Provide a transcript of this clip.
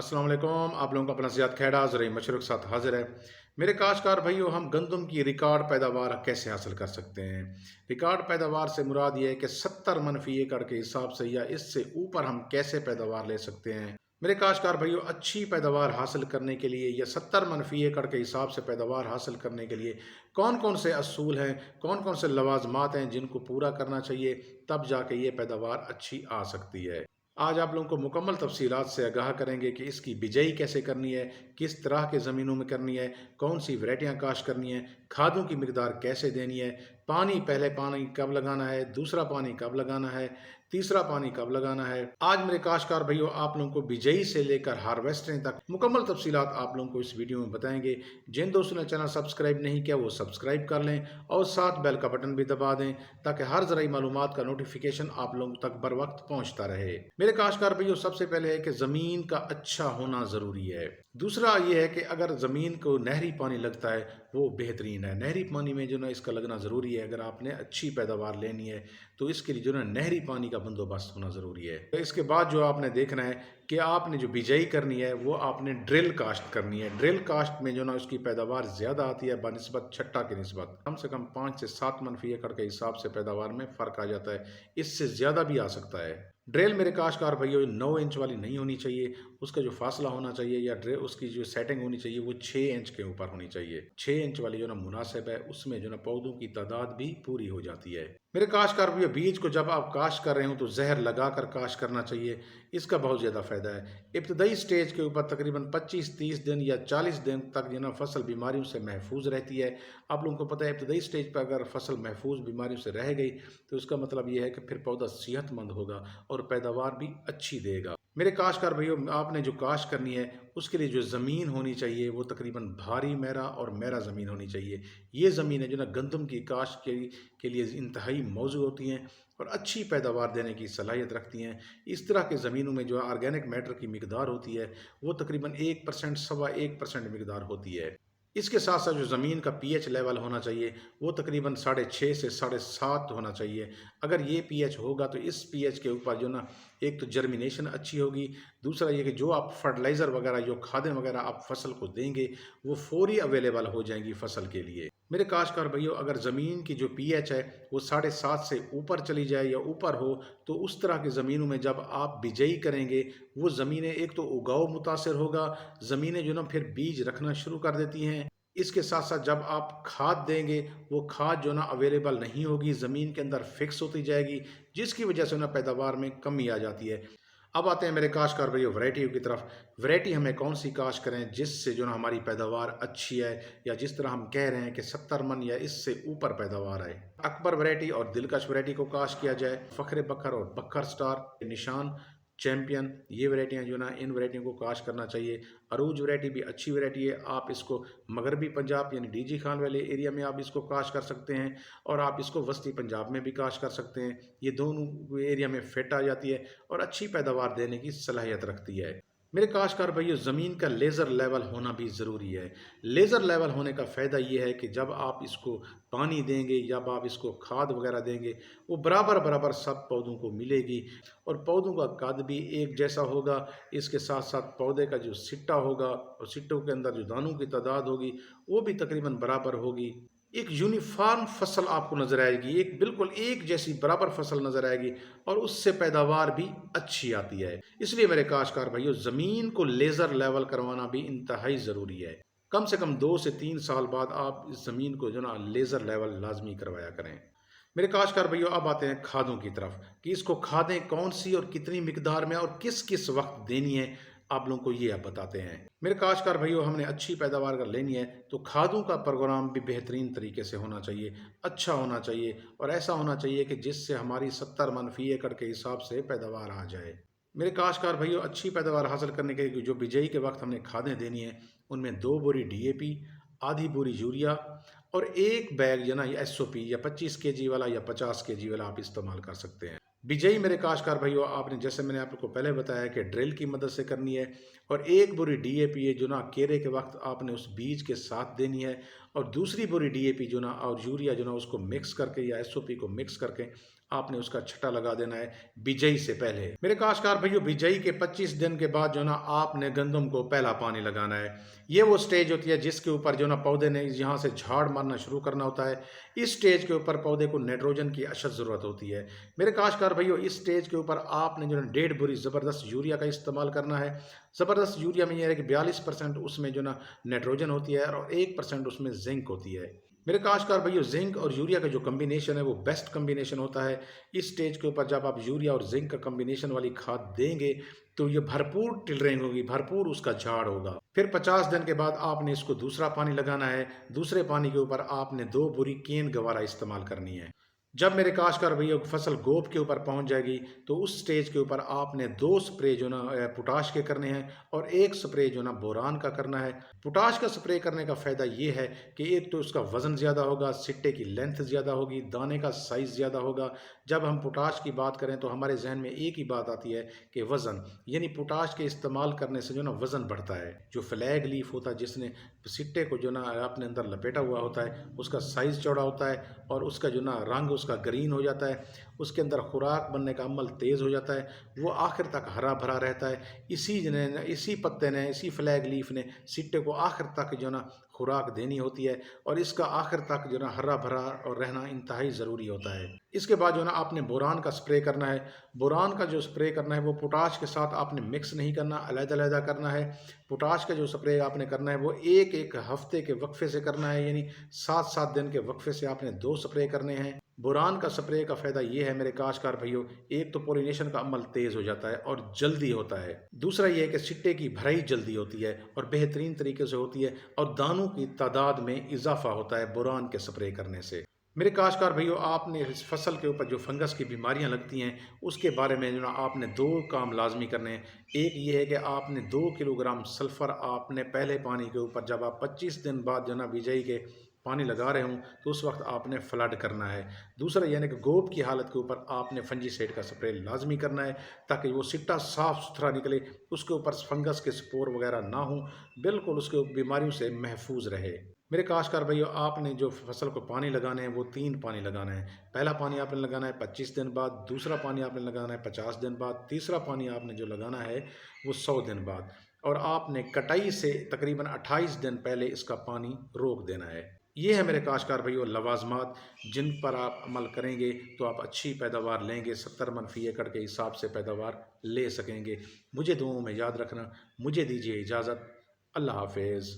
अस्सलाम वालेकुम। आप लोगों का अपना ज़ियाद खेड़ा ज़रिए मशरूक़ साथ हाज़िर है। मेरे काश्तकार भाइयों, हम गंदम की रिकॉर्ड पैदावार कैसे हासिल कर सकते हैं? रिकॉर्ड पैदावार से मुराद ये है कि 70 मनफी एकड़ के हिसाब से या इससे ऊपर हम कैसे पैदावार ले सकते हैं। मेरे काश्तकार भाइयों, अच्छी पैदावार हासिल करने के लिए या 70 मनफी एकड़ के हिसाब से पैदावार हासिल करने के लिए कौन कौन से असूल हैं, कौन कौन से लवाजमात हैं जिनको पूरा करना चाहिए, तब जाके ये पैदावार अच्छी आ सकती है। आज आप लोगों को मुकम्मल तफसीलात से आगाह करेंगे कि इसकी बिजाई कैसे करनी है, किस तरह के ज़मीनों में करनी है, कौन सी वैरायटियाँ काश्त करनी है, खादों की मिकदार कैसे देनी है, पहले पानी कब लगाना है, दूसरा पानी कब लगाना है, तीसरा पानी कब लगाना है। आज मेरे काश्तकार भाइयों, आप लोगों को बिजाई से लेकर हार्वेस्टिंग तक मुकम्मल तफसीलात आप लोगों को इस वीडियो में बताएंगे। जिन दोस्तों ने चैनल सब्सक्राइब नहीं किया वो सब्सक्राइब कर लें और साथ बेल का बटन भी दबा दें ताकि हर ज़राई मालूमात का नोटिफिकेशन आप लोगों तक बर वक्त पहुँचता रहे। मेरे काश्तकार भाइयों, सबसे पहले है कि ज़मीन का अच्छा होना ज़रूरी है। दूसरा ये है कि अगर ज़मीन को नहरी पानी लगता है वो बेहतरीन है। नहरी पानी में जो ना इसका लगना ज़रूरी है। अगर आपने अच्छी पैदावार लेनी है तो इसके लिए जो ना नहरी पानी का बंदोबस्त होना ज़रूरी है। तो इसके बाद जो आपने देखना है कि आपने जो बिजाई करनी है वो आपने ड्रिल काश्त करनी है। ड्रिल काश्त में जो ना उसकी पैदावार ज़्यादा आती है बनिस्बत छट्टा की निस्बत। कम से कम 5 से 7 मनफी एकड़ के हिसाब से पैदावार में फ़र्क आ जाता है, इससे ज़्यादा भी आ सकता है। ड्रिल मेरे काश्तकार भाइयों 9 इंच वाली नहीं होनी चाहिए। उसका जो फासला होना चाहिए या ड्रिल उसकी जो सेटिंग होनी चाहिए वो 6 इंच के ऊपर होनी चाहिए। 6 इंच वाली जो ना मुनासिब है, उसमें जो ना पौधों की तादाद भी पूरी हो जाती है। मेरे काश्तकार भाइयों, बीज को जब आप काश्त कर रहे हो तो जहर लगा कर काश्त करना चाहिए। इसका बहुत ज़्यादा फ़ायदा है। इब्तदाई स्टेज के ऊपर तकरीबन 25-30 दिन या 40 दिन तक जो ना फसल बीमारियों से महफूज रहती है। आप लोगों को पता है इब्तदाई स्टेज पर अगर फसल महफूज बीमारियों से रह गई तो उसका मतलब ये है कि फिर पौधा सेहतमंद होगा और पैदावार भी अच्छी देगा। मेरे काश्तकार भाइयों, आपने जो काश्त करनी है उसके लिए जो ज़मीन होनी चाहिए वो तकरीबन भारी मेरा और मेरा ज़मीन होनी चाहिए। ये ज़मीन है जो ना गंदम की काश्त के लिए इंतहाई मौजू होती हैं और अच्छी पैदावार देने की सलाहियत रखती हैं। इस तरह के ज़मीनों में जो ऑर्गेनिक मैटर की मिकदार होती है वो तकरीबन 1% 1.25% मिकदार होती है। इसके साथ साथ जो ज़मीन का पीएच लेवल होना चाहिए वो तकरीबन 6.5 से 7.5 होना चाहिए। अगर ये पीएच होगा तो इस पीएच के ऊपर जो ना एक तो जर्मिनेशन अच्छी होगी, दूसरा ये कि जो आप फर्टिलाइज़र वगैरह जो खादें वगैरह आप फसल को देंगे वो फौरी अवेलेबल हो जाएंगी फसल के लिए। मेरे काश्तकार भाइयों, अगर ज़मीन की जो पीएच है वो 7.5 से ऊपर चली जाए या ऊपर हो तो उस तरह की ज़मीनों में जब आप बिजाई करेंगे वो ज़मीनें एक तो उगाव मुतासर होगा, ज़मीनें जो ना फिर बीज रखना शुरू कर देती हैं। इसके साथ साथ जब आप खाद देंगे वो खाद जो ना अवेलेबल नहीं होगी, ज़मीन के अंदर फिक्स होती जाएगी, जिसकी वजह से ना पैदावार में कमी आ जाती है। अब आते हैं मेरे काश्तकार भाइयों वैरायटियों की तरफ। वैरायटी हमें कौन सी काश्त करें जिससे जो ना हमारी पैदावार अच्छी है या जिस तरह हम कह रहे हैं कि 70 मन या इससे ऊपर पैदावार आए। अकबर वैरायटी और दिलकश वैरायटी को काश्त किया जाए। फ़ख्र बकर और बकर स्टार, निशान, चैम्पियन, ये वैरायटियाँ जो ना इन वैरायटियों को काश्त करना चाहिए। अरूज वैरायटी भी अच्छी वैरायटी है। आप इसको मगरबी पंजाब यानी डीजी खान वाले एरिया में आप इसको काश्त कर सकते हैं और आप इसको वस्ती पंजाब में भी काश्त कर सकते हैं। ये दोनों एरिया में फिट आ जाती है और अच्छी पैदावार देने की सलाहियत रखती है। मेरे काश्तकार भाइयों, ज़मीन का लेज़र लेवल होना भी ज़रूरी है। लेज़र लेवल होने का फ़ायदा ये है कि जब आप इसको पानी देंगे, जब आप इसको खाद वगैरह देंगे, वो बराबर बराबर सब पौधों को मिलेगी और पौधों का कद भी एक जैसा होगा। इसके साथ साथ पौधे का जो सिट्टा होगा और सिट्टों के अंदर जो दानों की तादाद होगी वो भी तकरीबन बराबर होगी। एक यूनिफॉर्म फसल आपको नज़र आएगी, एक बिल्कुल एक जैसी बराबर फसल नज़र आएगी और उससे पैदावार भी अच्छी आती है। इसलिए मेरे काश्तकार भाइयों, ज़मीन को लेज़र लेवल करवाना भी इंतहाई ज़रूरी है। कम से कम 2 से 3 साल बाद आप इस ज़मीन को जो ना लेज़र लेवल लाजमी करवाया करें। मेरे काश्तकार भाइयों, अब आते हैं खादों की तरफ कि इसको खादें कौन सी और कितनी मिकदार में और किस किस वक्त देनी है। आप लोगों को ये अब बताते हैं। मेरे काश्तकार भाइयों, हमने अच्छी पैदावार अगर लेनी है तो खादों का प्रोग्राम भी बेहतरीन तरीके से होना चाहिए, अच्छा होना चाहिए और ऐसा होना चाहिए कि जिससे हमारी 70 मन फी एकड़ के हिसाब से पैदावार आ जाए। मेरे काश्तकार भाइयों, अच्छी पैदावार हासिल करने के लिए जो बिजाई के वक्त हमने खादें देनी है उनमें 2 बोरी डीएपी, आधी बोरी यूरिया और एक बैग या ना एसओपी या 25 केजी वाला या 50 केजी वाला आप इस्तेमाल कर सकते हैं। बिजाई मेरे काश्तकार भाइयों, आपने जैसे मैंने आपको पहले बताया कि ड्रिल की मदद से करनी है और एक बोरी डीएपी है जो ना केरे के वक्त आपने उस बीज के साथ देनी है और दूसरी बोरी डीएपी जो ना और यूरिया जो ना उसको मिक्स करके या एसओपी को मिक्स करके आपने उसका छटा लगा देना है बिजाई से पहले। मेरे काश्तकार भाइयों, बिजाई के 25 दिन के बाद जो ना आपने गंदम को पहला पानी लगाना है। ये वो स्टेज होती है जिसके ऊपर जो ना पौधे ने यहाँ से झाड़ मारना शुरू करना होता है। इस स्टेज के ऊपर पौधे को नाइट्रोजन की अशद ज़रूरत होती है। मेरे काश्तकार भाइयों, इस स्टेज के ऊपर आपने जो ना 1.5 बोरी ज़बरदस्त यूरिया का इस्तेमाल करना है। ज़बरदस्त यूरिया में यह है कि 42% उसमें जो ना नाइट्रोजन होती है और 1% उसमें जिंक होती है। मेरे काश्तकार भाइयों, जिंक और यूरिया का जो कम्बिनेशन है वो बेस्ट कम्बिनेशन होता है। इस स्टेज के ऊपर जब आप यूरिया और जिंक का कम्बिनेशन वाली खाद देंगे तो ये भरपूर टिलरेंग होगी, भरपूर उसका झाड़ होगा। फिर 50 दिन के बाद आपने इसको दूसरा पानी लगाना है। दूसरे पानी के ऊपर आपने 2 बोरी केन गवारा इस्तेमाल करनी है। जब मेरे काश्तकार भैया फसल गोब के ऊपर पहुंच जाएगी तो उस स्टेज के ऊपर आपने 2 स्प्रे जो ना पोटाश के करने हैं और 1 स्प्रे जो ना बोरान का करना है। पोटाश का स्प्रे करने का फ़ायदा ये है कि एक तो उसका वज़न ज़्यादा होगा, सिट्टे की लेंथ ज़्यादा होगी, दाने का साइज़ ज़्यादा होगा। जब हम पोटाश की बात करें तो हमारे जहन में एक ही बात आती है कि वज़न, यानी पोटाश के इस्तेमाल करने से जो ना वज़न बढ़ता है। जो फ्लैग लीफ होता है जिसने सिट्टे को जो ना अपने अंदर लपेटा हुआ होता है उसका साइज़ चौड़ा होता है और उसका जो ना रंग उसका ग्रीन हो जाता है, उसके अंदर खुराक बनने का अमल तेज़ हो जाता है, वो आखिर तक हरा भरा रहता है। इसी पत्ते ने, इसी फ्लैग लीफ ने सिट्टे को आखिर तक जो ना खुराक देनी होती है और इसका आखिर तक जो ना हरा भरा और रहना इंतहाई ज़रूरी होता है। इसके बाद जो ना आपने बोरान का स्प्रे करना है। बोरान का जो स्प्रे करना है वो पोटाश के साथ आपने मिक्स नहीं करना, अलग-अलग करना है। पोटाश का जो स्प्रे आपने करना है वो एक-एक हफ्ते के वक्फे से करना है, यानी 7-7 दिन के वक्फे से आपने 2 स्प्रे करने हैं। बोरान का स्प्रे का फ़ायदा ये है मेरे काश्तकार भाइयों, एक तो पोलिनेशन का अमल तेज़ हो जाता है और जल्दी होता है। दूसरा ये है कि सिट्टे की भराई जल्दी होती है और बेहतरीन तरीके से होती है और दानों की तादाद में इजाफा होता है बोरान के स्प्रे करने से। मेरे काश्तकार भाइयों, आपने इस फसल के ऊपर जो फंगस की बीमारियां लगती हैं उसके बारे में जो ना आपने 2 काम लाजमी करने हैं। एक ये है कि आपने 2 किलोग्राम सल्फ़र आपने पहले पानी के ऊपर, जब आप 25 दिन बाद जो ना बिजाई के पानी लगा रहे हों तो उस वक्त आपने फ्लड करना है। दूसरा यानी कि गोब की हालत के ऊपर आपने फंजीसाइड का स्प्रे लाजमी करना है ताकि वो सिट्टा साफ़ सुथरा निकले, उसके ऊपर फंगस के स्पोर वगैरह ना हों, बिल्कुल उसके बीमारियों से महफूज रहे। मेरे काश्तकार भाइयों, आपने जो फसल को पानी लगाने हैं वो 3 पानी लगाना है। पहला पानी आपने लगाना है 25 दिन बाद, दूसरा पानी आपने लगाना है 50 दिन बाद, तीसरा पानी आपने जो लगाना है वो 100 दिन बाद और आपने कटाई से तकरीबन 28 दिन पहले इसका पानी रोक देना है। ये है मेरे काश्तकार भाइयों लवाजमात, जिन पर आप अमल करेंगे तो आप अच्छी पैदावार लेंगे, 70 मन फ़ी एकड़ के हिसाब से पैदावार ले सकेंगे। मुझे दुआओं में याद रखना। मुझे दीजिए इजाज़त। अल्लाह हाफिज़।